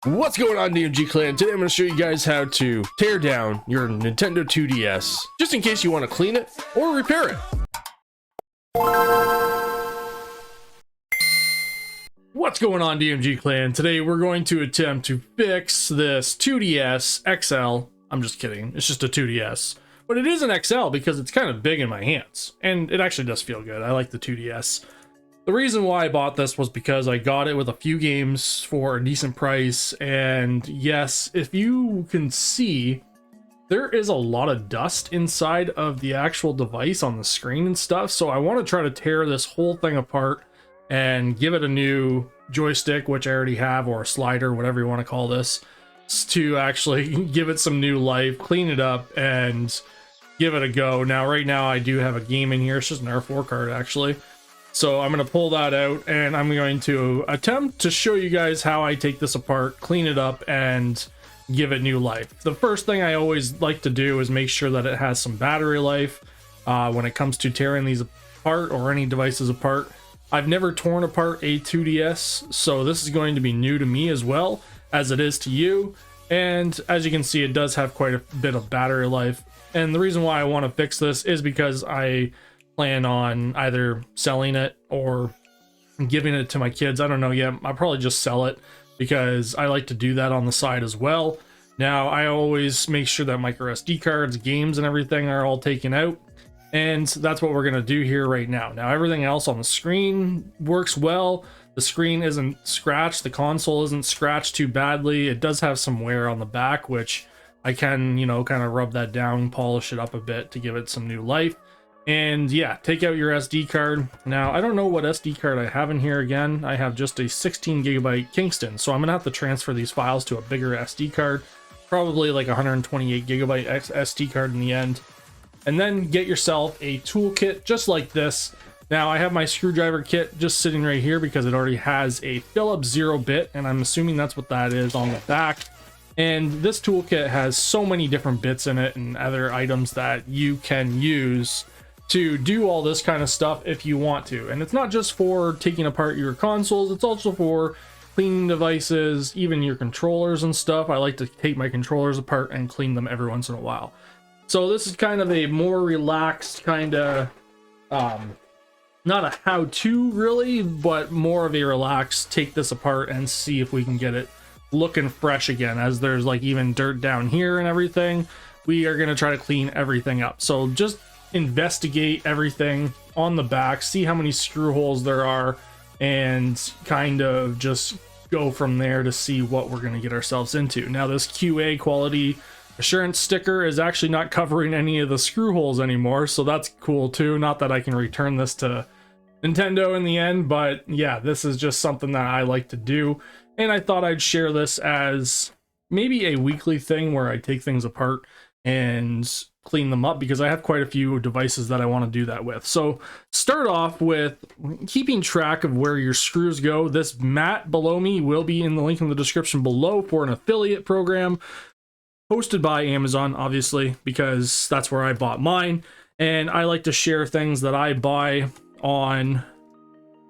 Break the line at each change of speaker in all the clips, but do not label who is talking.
What's going on, DMG Clan? Today I'm going to show you guys how to tear down your Nintendo 2DS, just in case you want to clean it or repair it. What's going on, DMG Clan? Today we're going to attempt to fix this 2DS XL. I'm just kidding, it's just a 2DS. But it is an XL because it's kind of big in my hands, and it actually does feel good. I like the 2DS. The reason why I bought this was because I got it with a few games for a decent price, and yes, if you can see, there is a lot of dust inside of the actual device on the screen and stuff, so I want to try to tear this whole thing apart and give it a new joystick, which I already have, or a slider, whatever you want to call this, to actually give it some new life, clean it up, and give it a go. Now, right now, I do have a game in here. It's just an R4 card, actually. So I'm going to pull that out, and I'm going to attempt to show you guys how I take this apart, clean it up, and give it new life. The first thing I always like to do is make sure that it has some battery life when it comes to tearing these apart or any devices apart. I've never torn apart a 2DS, so this is going to be new to me as well as it is to you. And as you can see, it does have quite a bit of battery life. And the reason why I want to fix this is because I plan on either selling it or giving it to my kids. I don't know yet. I'll probably just sell it because I like to do that on the side as well. Now, I always make sure that micro SD cards, games, and everything are all taken out. And that's what we're going to do here right now. Now, everything else on the screen works well. The screen isn't scratched. The console isn't scratched too badly. It does have some wear on the back, which I can, kind of rub that down, polish it up a bit to give it some new life. And yeah, take out your SD card. Now, I don't know what SD card I have in here again. I have just a 16 gigabyte Kingston, so I'm gonna have to transfer these files to a bigger SD card, probably like 128 gigabyte SD card in the end. And then get yourself a toolkit just like this. Now, I have my screwdriver kit just sitting right here because it already has a Phillips 0-bit, and I'm assuming that's what that is on the back. And this toolkit has so many different bits in it and other items that you can use to do all this kind of stuff if you want to. And it's not just for taking apart your consoles, it's also for cleaning devices, even your controllers and stuff. I like to take my controllers apart and clean them every once in a while. So this is kind of a more relaxed kind of, not a how-to really, but more of a relaxed take this apart and see if we can get it looking fresh again, as there's like even dirt down here and everything. We are going to try to clean everything up. So just investigate everything on the back, see how many screw holes there are, and kind of just go from there to see what we're going to get ourselves into. Now, this QA quality assurance sticker is actually not covering any of the screw holes anymore, so that's cool too. Not that I can return this to Nintendo in the end, but yeah, this is just something that I like to do, and I thought I'd share this as maybe a weekly thing where I take things apart and clean them up, because I have quite a few devices that I want to do that with. So start off with keeping track of where your screws go. This mat below me will be in the link in the description below for an affiliate program hosted by Amazon, obviously, because that's where I bought mine. And I like to share things that I buy on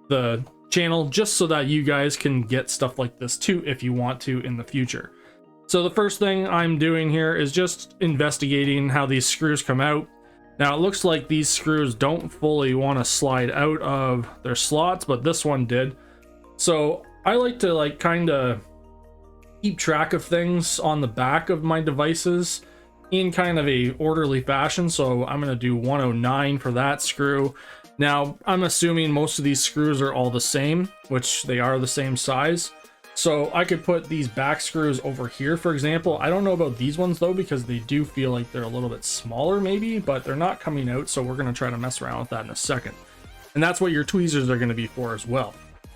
the channel just so that you guys can get stuff like this too if you want to in the future. So the first thing I'm doing here is just investigating how these screws come out. Now, it looks like these screws don't fully want to slide out of their slots, but this one did. So I like to kind of keep track of things on the back of my devices in kind of a orderly fashion. So I'm going to do 109 for that screw. Now, I'm assuming most of these screws are all the same, which they are the same size. So I could put these back screws over here, for example. I don't know about these ones though, because they do feel like they're a little bit smaller maybe, but they're not coming out. So we're going to try to mess around with that in a second. And that's what your tweezers are going to be for as well.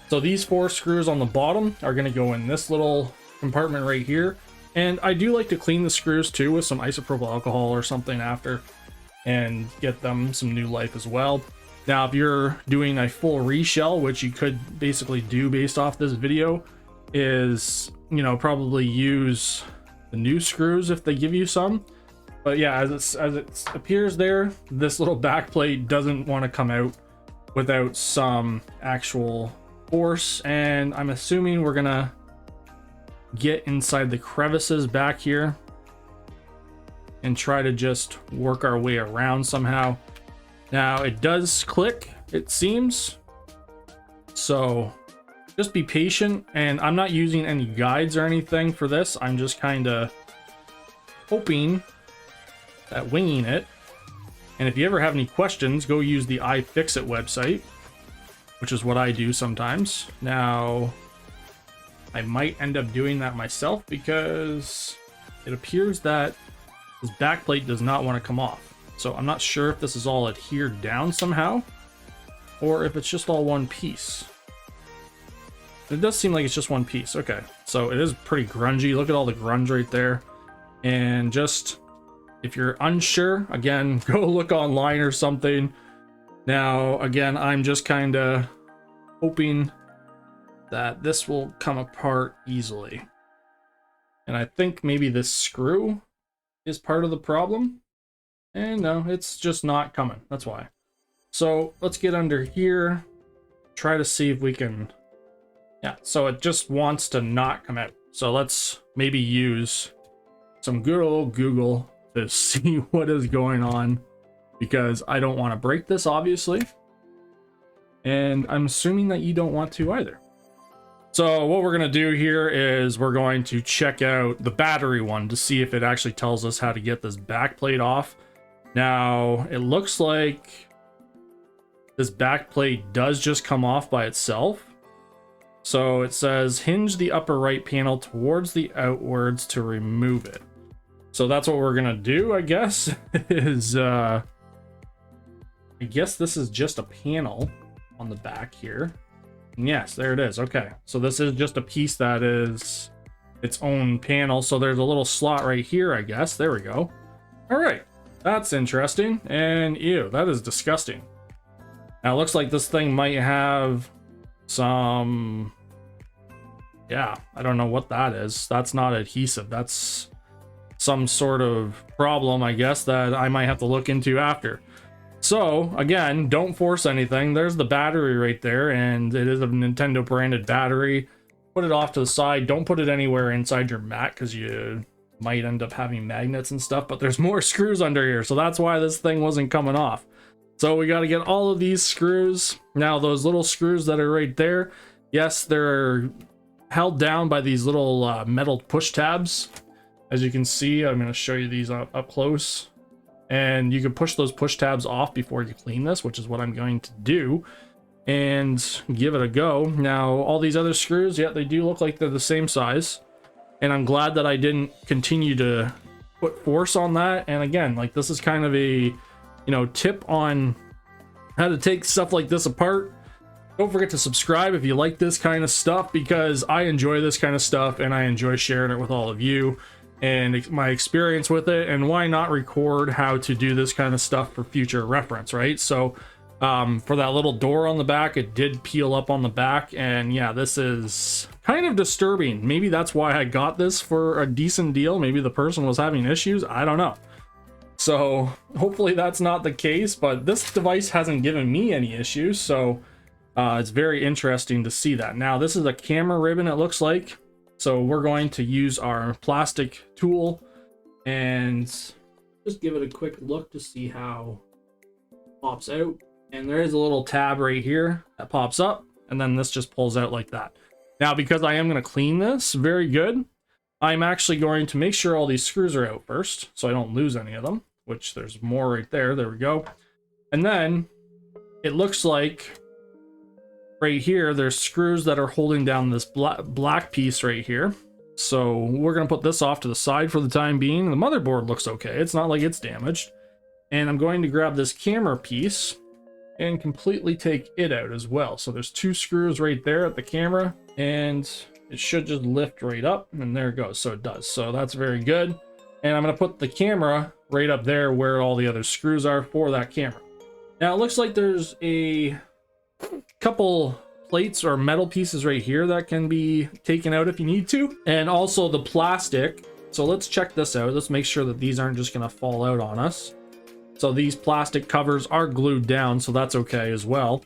So these 4 screws on the bottom are going to go in this little compartment right here. And I do like to clean the screws too with some isopropyl alcohol or something after, and get them some new life as well. Now, if you're doing a full reshell, which you could basically do based off this video, is probably use the new screws if they give you some. But yeah, as it appears there, this little back plate doesn't want to come out without some actual force, and I'm assuming we're gonna get inside the crevices back here and try to just work our way around somehow. Now it does click, it seems, so just be patient. And I'm not using any guides or anything for this. I'm just kind of hoping that winging it. And if you ever have any questions, go use the iFixit website, which is what I do sometimes. Now I might end up doing that myself because it appears that this backplate does not want to come off. So I'm not sure if this is all adhered down somehow or if it's just all one piece. It does seem like it's just one piece. Okay, so it is pretty grungy. Look at all the grunge right there. And just, if you're unsure, again, go look online or something. Now, again, I'm just kind of hoping that this will come apart easily. And I think maybe this screw is part of the problem. And no, it's just not coming. That's why. So let's get under here. Try to see if we can... Yeah, so it just wants to not come out. So let's maybe use some good old Google to see what is going on, because I don't want to break this, obviously. And I'm assuming that you don't want to either. So what we're going to do here is we're going to check out the battery one to see if it actually tells us how to get this backplate off. Now, it looks like this backplate does just come off by itself. So it says hinge the upper right panel towards the outwards to remove it. So that's what we're gonna do, I guess, is I guess this is just a panel on the back here. And yes, there it is. Okay, so this is just a piece that is its own panel. So there's a little slot right here, I guess. There we go. All right, that's interesting. And ew, that is disgusting. Now it looks like this thing might have some, yeah, I don't know what that is. That's not adhesive. That's some sort of problem, I guess, that I might have to look into after. So again, don't force anything. There's the battery right there, and it is a Nintendo branded battery. Put it off to the side. Don't put it anywhere inside your mat because you might end up having magnets and stuff, but there's more screws under here, so that's why this thing wasn't coming off. So we got to get all of these screws. Now those little screws that are right there, yes, they're held down by these little metal push tabs. As you can see, I'm going to show you these up close. And you can push those push tabs off before you clean this, which is what I'm going to do. And give it a go. Now, all these other screws, yeah, they do look like they're the same size. And I'm glad that I didn't continue to put force on that. And again, like, this is kind of a, tip on how to take stuff like this apart. Don't forget to subscribe if you like this kind of stuff, because I enjoy this kind of stuff and I enjoy sharing it with all of you and my experience with it. And why not record how to do this kind of stuff for future reference, right? So for that little door on the back, it did peel up on the back, and yeah, this is kind of disturbing. Maybe that's why I got this for a decent deal. Maybe the person was having issues, I don't know. So hopefully that's not the case, but this device hasn't given me any issues, so it's very interesting to see that. Now this is a camera ribbon, it looks like. So we're going to use our plastic tool and just give it a quick look to see how it pops out. And there is a little tab right here that pops up, and then this just pulls out like that. Now, because I am going to clean this very good, I'm actually going to make sure all these screws are out first so I don't lose any of them, which there's more right there. There we go. And then it looks like right here, there's screws that are holding down this black piece right here. So we're going to put this off to the side for the time being. The motherboard looks okay. It's not like it's damaged. And I'm going to grab this camera piece and completely take it out as well. So there's two screws right there at the camera, and it should just lift right up, and there it goes. So it does. So that's very good. And I'm going to put the camera right up there where all the other screws are for that camera. Now it looks like there's a couple plates or metal pieces right here that can be taken out if you need to, and also the plastic. So let's check this out. Let's make sure that these aren't just going to fall out on us. So these plastic covers are glued down, so that's okay as well.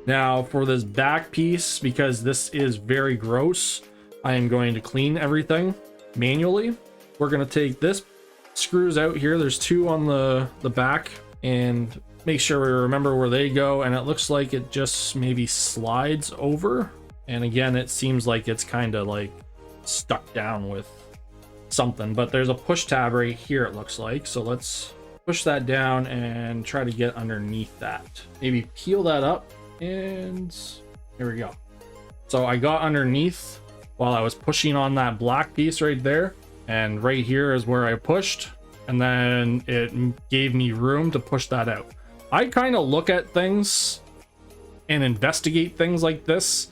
Now for this back piece, because this is very gross, I am going to clean everything manually. We're going to take this screws out here. There's two on the back, and make sure we remember where they go. And it looks like it just maybe slides over. And again, it seems like it's kind of like stuck down with something, but there's a push tab right here, it looks like. So let's push that down and try to get underneath that. Maybe peel that up, and here we go. So I got underneath while I was pushing on that black piece right there, and right here is where I pushed, and then it gave me room to push that out. I kind of look at things and investigate things like this,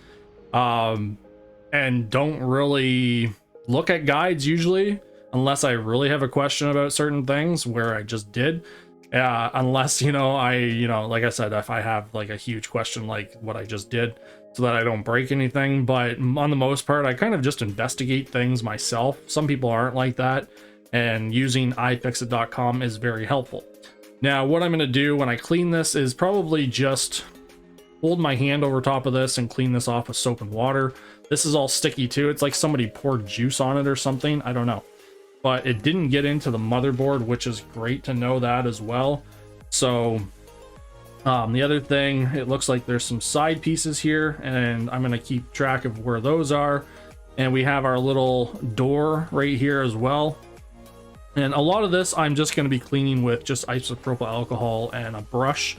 and don't really look at guides usually, unless I really have a question about certain things, where I just did. Unless, like I said, if I have like a huge question like what I just did, so that I don't break anything. But on the most part, I kind of just investigate things myself. Some people aren't like that, and using ifixit.com is very helpful. Now, what I'm going to do when I clean this is probably just hold my hand over top of this and clean this off with soap and water. This is all sticky too. It's like somebody poured juice on it or something. I don't know. But it didn't get into the motherboard, which is great to know that as well. So the other thing, it looks like there's some side pieces here, and I'm going to keep track of where those are. And we have our little door right here as well. And a lot of this I'm just going to be cleaning with just isopropyl alcohol and a brush.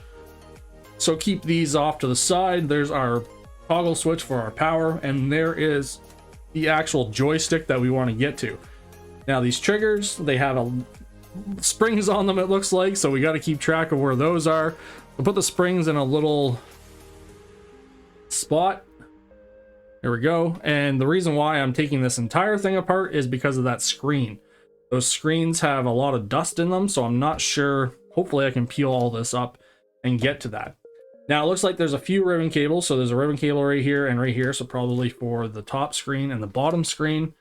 So keep these off to the side. There's our toggle switch for our power, and there is the actual joystick that we want to get to. Now these triggers, they have springs on them, it looks like, so we got to keep track of where those are. We'll put the springs in a little spot. There we go. And the reason why I'm taking this entire thing apart is because of that screen. Those screens have a lot of dust in them, so I'm not sure. Hopefully I can peel all this up and get to that. Now it looks like there's a few ribbon cables. So there's a ribbon cable right here and right here. So probably for the top screen and the bottom screen.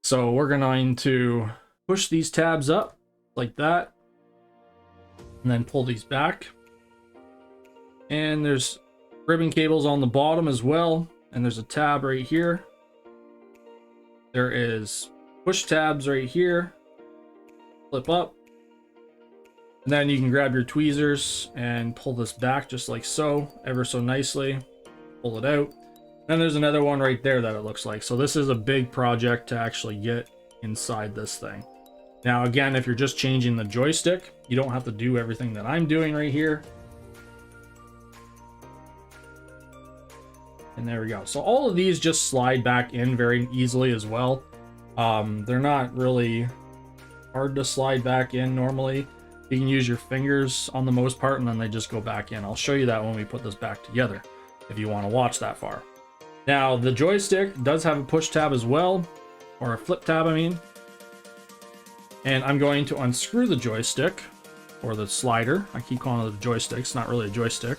So we're going to push these tabs up like that, and then pull these back. And there's ribbon cables on the bottom as well. And there's a tab right here. There is push tabs right here. Flip up. And then you can grab your tweezers and pull this back just like so, ever so nicely. Pull it out. Then there's another one right there that it looks like. So this is a big project to actually get inside this thing. Now again, if you're just changing the joystick, you don't have to do everything that I'm doing right here. And there we go. So all of these just slide back in very easily as well. They're not really hard to slide back in normally. You can use your fingers on the most part, and then they just go back in. I'll show you that when we put this back together, if you want to watch that far. Now, the joystick does have a push tab as well, or a flip tab, I mean. And I'm going to unscrew the joystick, or the slider. I keep calling it a joystick. It's not really a joystick.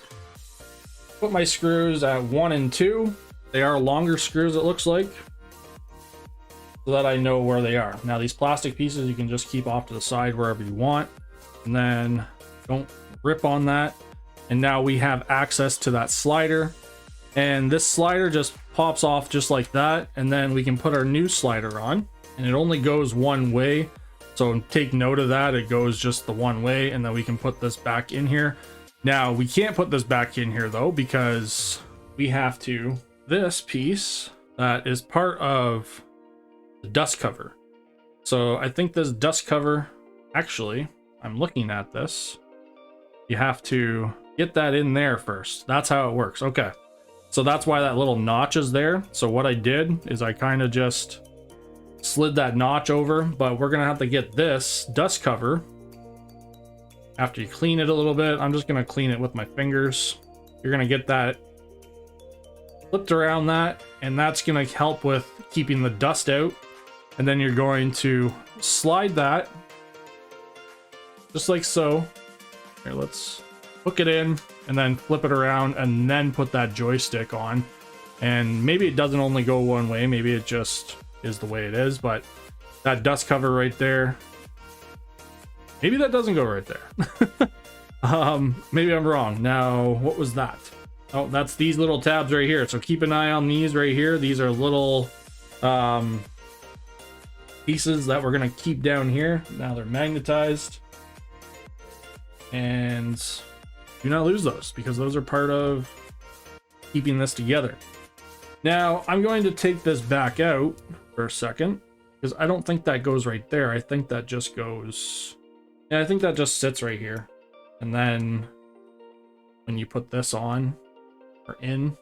Put my screws at 1 and 2. They are longer screws, it looks like, so that I know where they are. Now, these plastic pieces you can just keep off to the side wherever you want, and then don't rip on that. And now we have access to that slider. And this slider just pops off just like that, and then we can put our new slider on, and it only goes one way. So take note of that. It goes just the one way, and then we can put this back in here. Now we can't put this back in here though, because we have to, this piece that is part of the dust cover. So I think this dust cover, actually, I'm looking at this. You have to get that in there first. That's how it works. Okay. So that's why that little notch is there. So what I did is I kind of just slid that notch over, but we're going to have to get this dust cover after you clean it a little bit. I'm just going to clean it with my fingers. You're going to get that flipped around that, and that's going to help with keeping the dust out. And then you're going to slide that just like so. Here, let's hook it in and then flip it around and then put that joystick on. And maybe it doesn't only go one way, maybe it just is the way it is, but that dust cover right there, maybe that doesn't go right there. Maybe I'm wrong. Now, what was that? Oh, that's these little tabs right here. So keep an eye on these right here. These are little pieces that we're gonna keep down here. Now they're magnetized, and do not lose those because those are part of keeping this together. Now I'm going to take this back out for a second because I don't think that goes right there. I think that just goes, yeah, I think that just sits right here. And then when you put this on or in,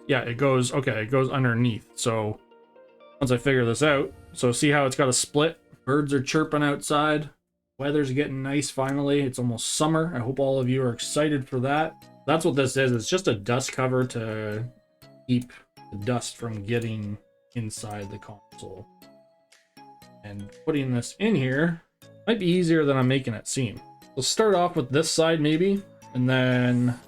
yeah, it goes, okay, it goes underneath. So once I figure this out, so see how it's got a split? Birds are chirping outside. Weather's getting nice finally. It's almost summer. I hope all of you are excited for that. That's what this is. It's just a dust cover to keep the dust from getting inside the console. And putting this in here might be easier than I'm making it seem. We'll start off with this side maybe, and then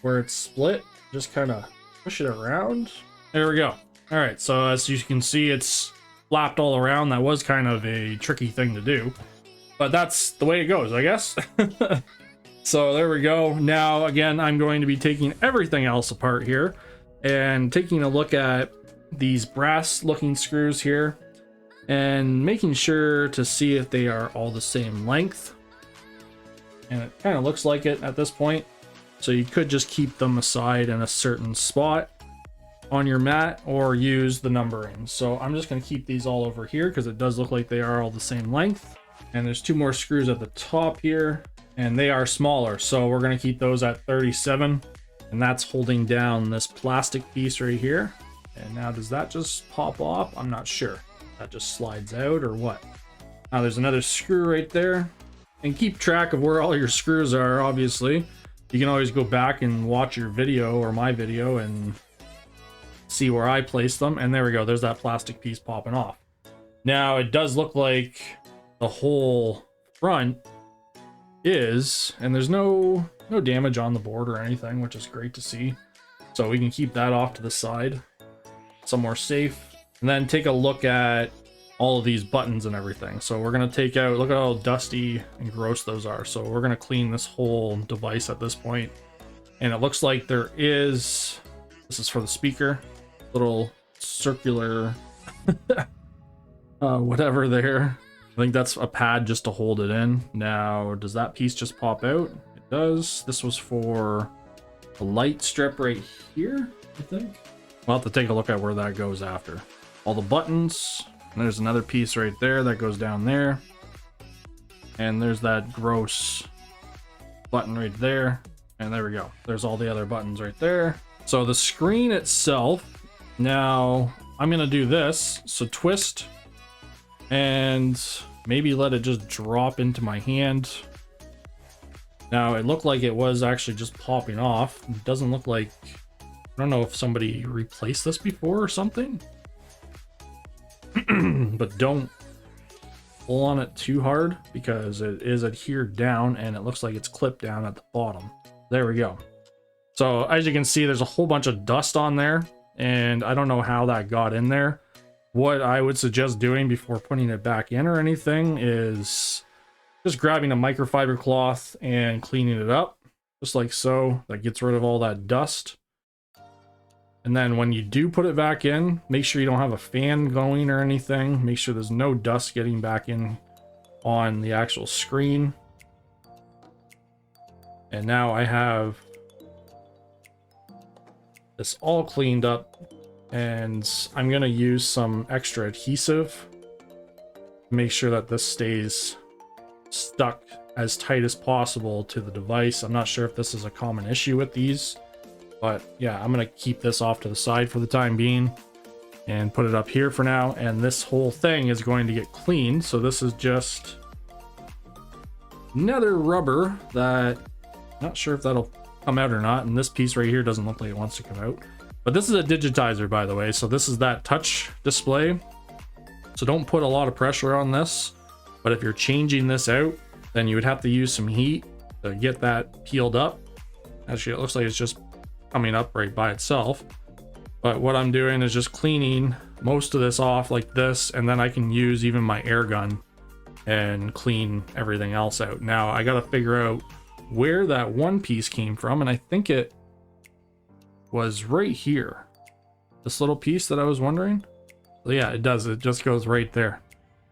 where it's split, just kind of push it around. There we go. All right, so as you can see, it's flapped all around. That was kind of a tricky thing to do, but that's the way it goes, I guess. So there we go. Now, again, I'm going to be taking everything else apart here and taking a look at these brass looking screws here and making sure to see if they are all the same length. And it kind of looks like it at this point. So you could just keep them aside in a certain spot on your mat or use the numbering. So I'm just going to keep these all over here because it does look like they are all the same length. And there's two more screws at the top here, and they are smaller. So we're going to keep those at 37. And that's holding down this plastic piece right here. And now does that just pop off? I'm not sure. That just slides out or what? Now there's another screw right there. And keep track of where all your screws are, obviously. You can always go back and watch your video or my video and see where I placed them. And there we go. There's that plastic piece popping off. Now it does look like the whole front is, and there's no damage on the board or anything, which is great to see. So we can keep that off to the side, somewhere safe. And then take a look at all of these buttons and everything. So we're going to take out, look at how dusty and gross those are. So we're going to clean this whole device at this point. And it looks like there is, this is for the speaker, little circular whatever there. I think that's a pad just to hold it in. Now, does that piece just pop out? It does. This was for the light strip right here, I think. We'll have to take a look at where that goes after. All the buttons. And there's another piece right there that goes down there. And there's that gross button right there. And there we go. There's all the other buttons right there. So the screen itself, now I'm going to do this. So twist and maybe let it just drop into my hand. Now it looked like it was actually just popping off. It doesn't look like, I don't know if somebody replaced this before or something. But don't pull on it too hard because it is adhered down and it looks like it's clipped down at the bottom. There we go. So as you can see, there's a whole bunch of dust on there and I don't know how that got in there. What I would suggest doing before putting it back in or anything is just grabbing a microfiber cloth and cleaning it up just like so. That gets rid of all that dust. And then when you do put it back in, make sure you don't have a fan going or anything. Make sure there's no dust getting back in on the actual screen. And now I have this all cleaned up, and I'm going to use some extra adhesive to make sure that this stays stuck as tight as possible to the device. I'm not sure if this is a common issue with these. But yeah, I'm going to keep this off to the side for the time being and put it up here for now. And this whole thing is going to get cleaned. So this is just another rubber that I'm not sure if that'll come out or not. And this piece right here doesn't look like it wants to come out. But this is a digitizer, by the way. So this is that touch display. So don't put a lot of pressure on this. But if you're changing this out, then you would have to use some heat to get that peeled up. Actually, it looks like it's just coming up right by itself. But what I'm doing is just cleaning most of this off like this, and then I can use even my air gun and clean everything else out. Now I got to figure out where that one piece came from, and I think it was right here, this little piece that I was wondering. So yeah, it does. It just goes right there.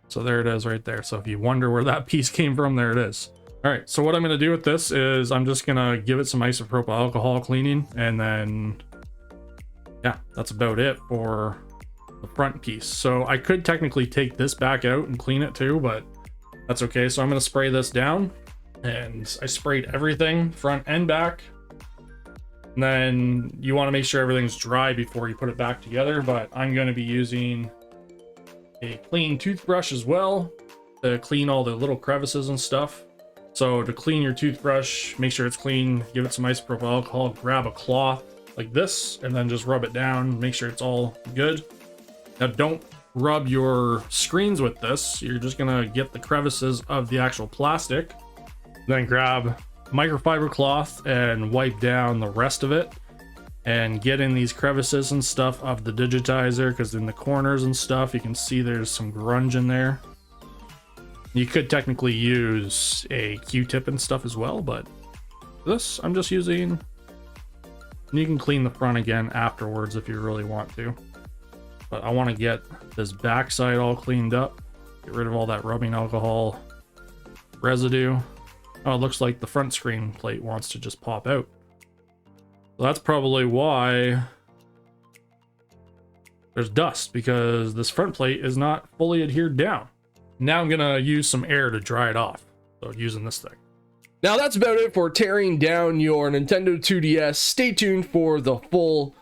So there it is right there. So if you wonder where that piece came from, there it is. All right, so what I'm gonna do with this is I'm just gonna give it some isopropyl alcohol cleaning, and then yeah, that's about it for the front piece. So I could technically take this back out and clean it too, but that's okay. So I'm gonna spray this down, and I sprayed everything front and back. And then you want to make sure everything's dry before you put it back together, but I'm going to be using a clean toothbrush as well to clean all the little crevices and stuff. So to clean your toothbrush, make sure it's clean, give it some isopropyl alcohol, grab a cloth like this, and then just rub it down, make sure it's all good. Now don't rub your screens with this. You're just going to get the crevices of the actual plastic. Then grab microfiber cloth and wipe down the rest of it and get in these crevices and stuff of the digitizer, because in the corners and stuff you can see there's some grunge in there. You could technically use a Q-tip and stuff as well, but this I'm just using. You can clean the front again afterwards if you really want to, but I want to get this backside all cleaned up, get rid of all that rubbing alcohol residue. Oh, it looks like the front screen plate wants to just pop out. So that's probably why there's dust, because this front plate is not fully adhered down. Now I'm gonna use some air to dry it off. So using this thing. Now that's about it for tearing down your Nintendo 2DS. Stay tuned for the full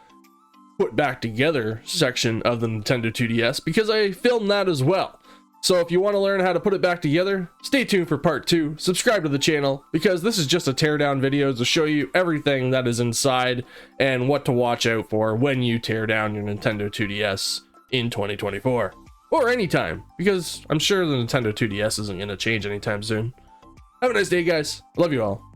put back together section of the Nintendo 2DS, because I filmed that as well. So if you want to learn how to put it back together, stay tuned for part 2. Subscribe to the channel, because this is just a teardown video to show you everything that is inside and what to watch out for when you tear down your Nintendo 2DS in 2024. Or anytime, because I'm sure the Nintendo 2DS isn't going to change anytime soon. Have a nice day, guys. Love you all.